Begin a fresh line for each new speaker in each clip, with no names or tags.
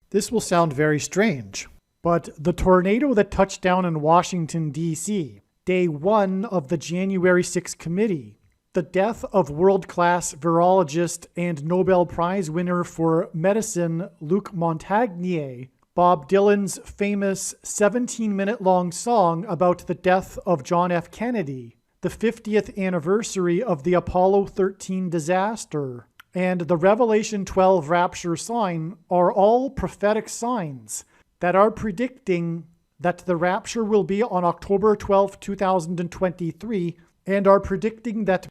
This will sound very strange, but the tornado that touched down in Washington, D.C., day 1 of the January 6 committee, the death of world-class virologist and Nobel Prize winner for medicine Luc Montagnier, Bob Dylan's famous 17-minute-long song about the death of John F. Kennedy, the 50th anniversary of the Apollo 13 disaster, and the Revelation 12 rapture sign are all prophetic signs that are predicting that the rapture will be on October 12, 2023, and are predicting that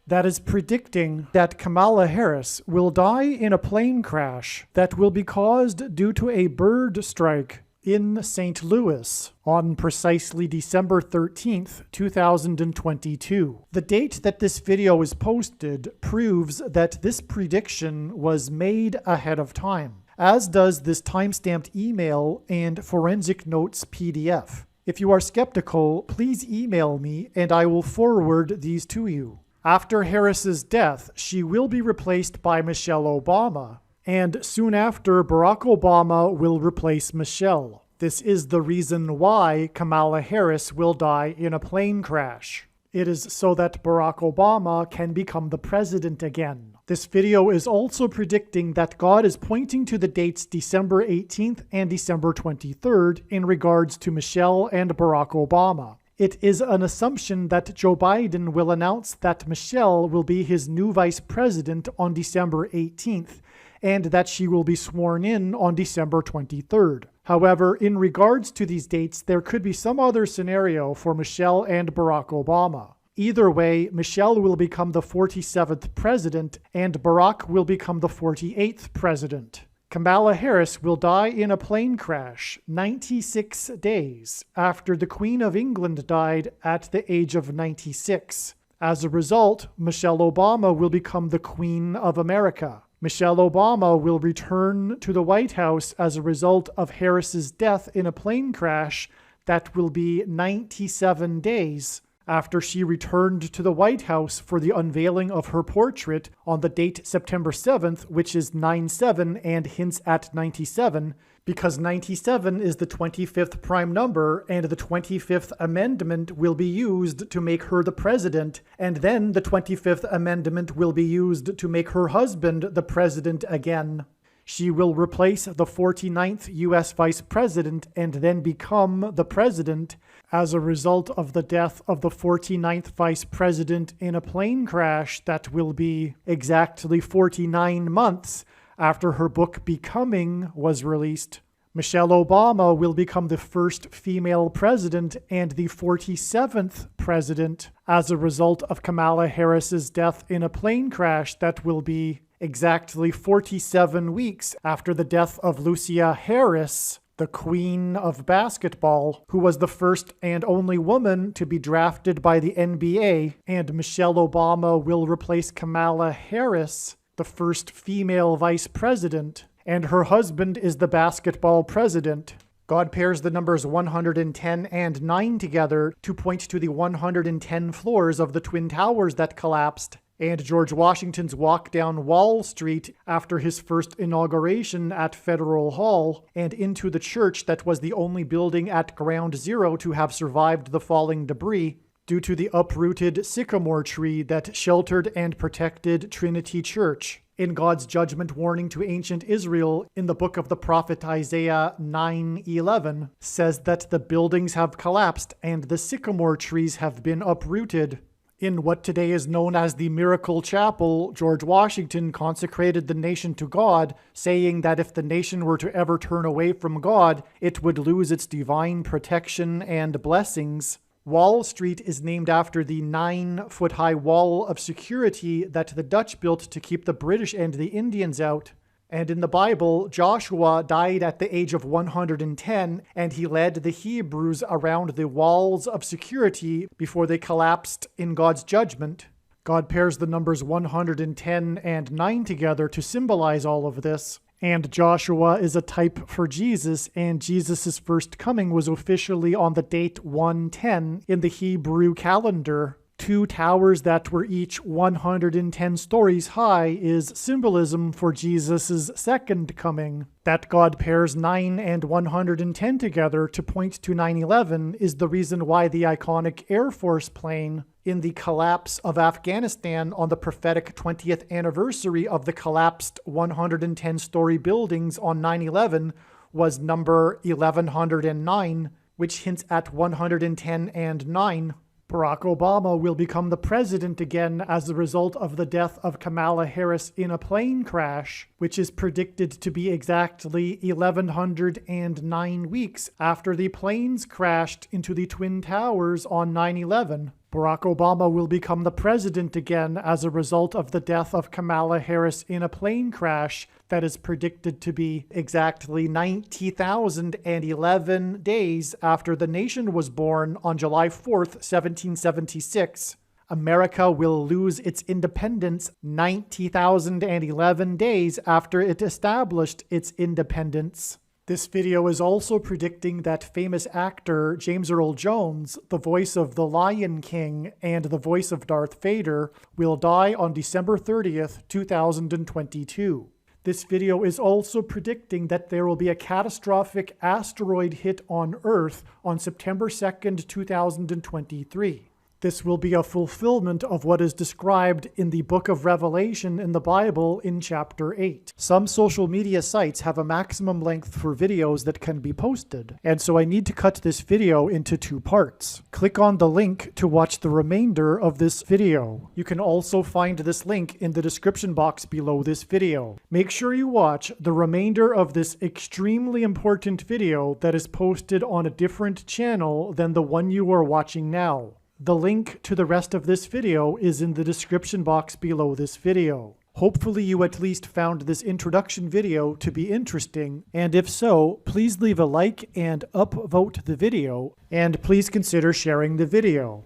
Kamala Harris will die in a plane crash that will be caused due to a bird strike in St. Louis on precisely December 13th, 2022. The date that this video is posted proves that this prediction was made ahead of time, as does this timestamped email and forensic notes PDF. If you are skeptical, please email me and I will forward these to you. After Harris's death, she will be replaced by Michelle Obama, and soon after, Barack Obama will replace Michelle. This is the reason why Kamala Harris will die in a plane crash. It is so that Barack Obama can become the president again. This video is also predicting that God is pointing to the dates December 18th and December 23rd in regards to Michelle and Barack Obama. It is an assumption that Joe Biden will announce that Michelle will be his new vice president on December 18th, and that she will be sworn in on December 23rd. However, in regards to these dates, there could be some other scenario for Michelle and Barack Obama. Either way, Michelle will become the 47th president, and Barack will become the 48th president. Kamala Harris will die in a plane crash 96 days after the Queen of England died at the age of 96. As a result, Michelle Obama will become the Queen of America. Michelle Obama will return to the White House as a result of Harris's death in a plane crash that will be 97 days after she returned to the White House for the unveiling of her portrait on the date September 7th, which is 9/7 and hints at 97, because 97 is the 25th prime number, and the 25th Amendment will be used to make her the president, and then the 25th Amendment will be used to make her husband the president again. She will replace the 49th U.S. Vice President and then become the President as a result of the death of the 49th Vice President in a plane crash that will be exactly 49 months after her book Becoming was released. Michelle Obama will become the first female president and the 47th president as a result of Kamala Harris's death in a plane crash that will be exactly 47 weeks after the death of Lucia Harris, the queen of basketball, who was the first and only woman to be drafted by the NBA, and Michelle Obama will replace Kamala Harris, the first female vice president, and her husband is the basketball president. God pairs the numbers 110 and 9 together to point to the 110 floors of the Twin Towers that collapsed, and George Washington's walk down Wall Street after his first inauguration at Federal Hall, and into the church that was the only building at Ground Zero to have survived the falling debris due to the uprooted sycamore tree that sheltered and protected Trinity Church. In God's judgment warning to ancient Israel in the book of the prophet Isaiah 9:11 says that the buildings have collapsed and the sycamore trees have been uprooted. In what today is known as the Miracle Chapel, George Washington consecrated the nation to God, saying that if the nation were to ever turn away from God, it would lose its divine protection and blessings. Wall Street is named after the 9-foot-high wall of security that the Dutch built to keep the British and the Indians out. And in the Bible, Joshua died at the age of 110, and he led the Hebrews around the walls of security before they collapsed in God's judgment. God pairs the numbers 110 and 9 together to symbolize all of this. And Joshua is a type for Jesus, and Jesus' first coming was officially on the date 110 in the Hebrew calendar. 2 towers that were each 110 stories high is symbolism for Jesus' second coming. That God pairs 9 and 110 together to point to 9/11 is the reason why the iconic Air Force plane in the collapse of Afghanistan on the prophetic 20th anniversary of the collapsed 110-story buildings on 9/11 was number 1109, which hints at 110 and 9. Barack Obama will become the president again as a result of the death of Kamala Harris in a plane crash, which is predicted to be exactly 1,109 weeks after the planes crashed into the Twin Towers on 9/11. Barack Obama will become the president again as a result of the death of Kamala Harris in a plane crash that is predicted to be exactly 90,011 days after the nation was born on July 4th, 1776. America will lose its independence 90,011 days after it established its independence. This video is also predicting that famous actor James Earl Jones, the voice of the Lion King and the voice of Darth Vader, will die on December 30th, 2022. This video is also predicting that there will be a catastrophic asteroid hit on Earth on September 2nd, 2023. This will be a fulfillment of what is described in the book of Revelation in the Bible in chapter 8. Some social media sites have a maximum length for videos that can be posted, and so I need to cut this video into 2 parts. Click on the link to watch the remainder of this video. You can also find this link in the description box below this video. Make sure you watch the remainder of this extremely important video that is posted on a different channel than the one you are watching now. The link to the rest of this video is in the description box below this video. Hopefully you at least found this introduction video to be interesting, and if so, please leave a like and upvote the video, and please consider sharing the video.